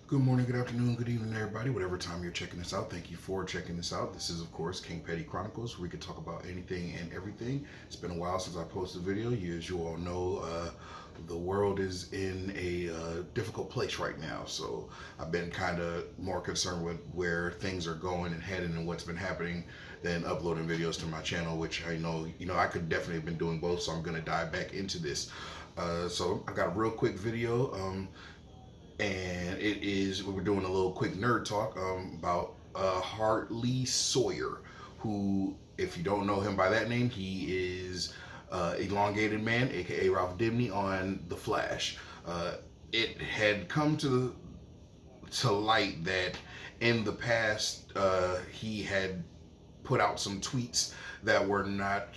Good morning, good afternoon, good evening, everybody. Whatever time you're checking this out, thank you for checking this out. This is, of course, King Petty Chronicles, where we can talk about anything and everything. It's been a while since I posted a video. As you all know, the world is in a difficult place right now. So I've been kind of more concerned with where things are going and heading and what's been happening than uploading videos to my channel, which I know, I could definitely have been doing both. So I'm going to dive back into this. So I got a real quick video. And we're doing a little quick nerd talk about Hartley Sawyer, who, if you don't know him by that name, he is Elongated Man, aka Ralph Dibny on The Flash. It had come to light that in the past he had put out some tweets that were not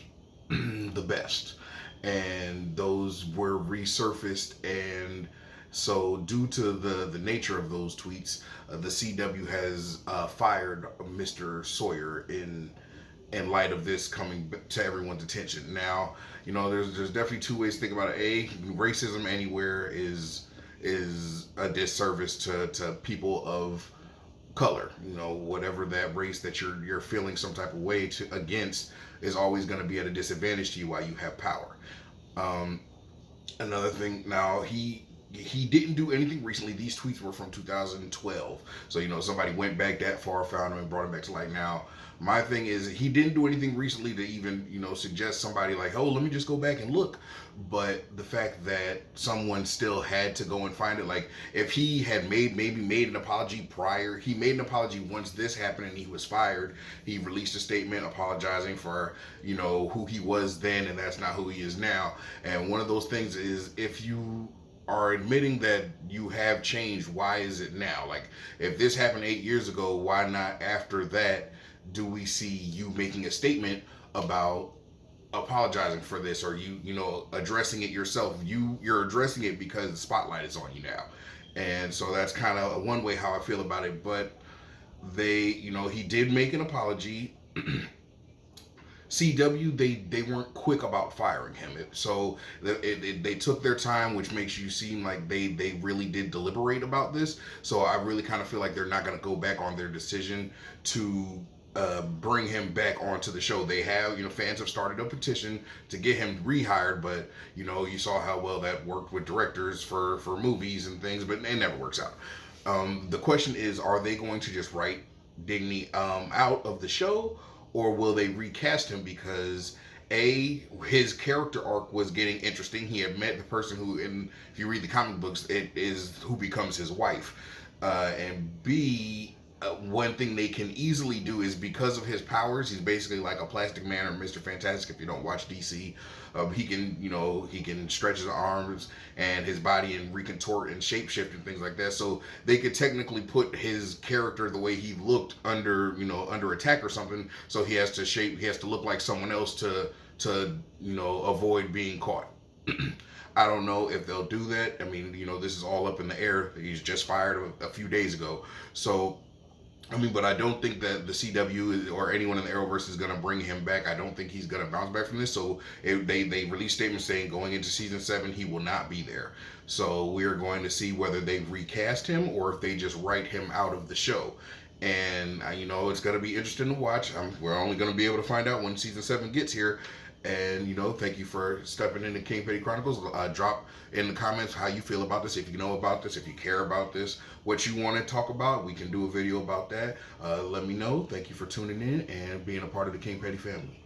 the best, and those were resurfaced. And so, due to the nature of those tweets, the CW has fired Mr. Sawyer in light of this coming to everyone's attention. Now, there's definitely two ways to think about it. A, racism anywhere is a disservice to people of color. Whatever that race that you're feeling some type of way against is always going to be at a disadvantage to you while you have power. Another thing, now he didn't do anything recently. These tweets were from 2012. So, somebody went back that far, found him, and brought him back to light. Now, my thing is, he didn't do anything recently to even, suggest somebody like, oh, let me just go back and look. But the fact that someone still had to go and find it, like, if he had maybe made an apology prior, he made an apology once this happened and he was fired. He released a statement apologizing for, who he was then, and that's not who he is now. And one of those things is, if you are admitting that you have changed, why is it now? Like, if this happened 8 years ago, why not after that do we see you making a statement about apologizing for this, or addressing it yourself? You're addressing it because the spotlight is on you now. And so that's kind of one way how I feel about it. But he did make an apology. CW, they weren't quick about firing him. They took their time, which makes you seem like they really did deliberate about this. So I really kind of feel like they're not going to go back on their decision to bring him back onto the show. They have, fans have started a petition to get him rehired, but you saw how well that worked with directors for movies and things, but it never works out. The question is, are they going to just write Digny out of the show, or will they recast him? Because his character arc was getting interesting. He had met the person who, if you read the comic books, it is who becomes his wife. And B, one thing they can easily do is, because of his powers, he's basically like a Plastic Man or Mr. Fantastic. If you don't watch DC, he can stretch his arms and his body and recontort and shapeshift and things like that. So they could technically put his character the way he looked under attack or something. So he has to look like someone else to avoid being caught. I don't know if they'll do that. I mean, this is all up in the air. He's just fired a few days ago. So but I don't think that the CW or anyone in the Arrowverse is going to bring him back. I don't think he's going to bounce back from this. So they released statements saying going into season 7 he will not be there. So we're going to see whether they recast him or if they just write him out of the show. And it's going to be interesting to watch. We're only going to be able to find out when season 7 gets here. And thank you for stepping into King Petty Chronicles. Drop in the comments how you feel about this, if you know about this, if you care about this, what you want to talk about. We can do a video about that. Let me know. Thank you for tuning in and being a part of the King Petty family.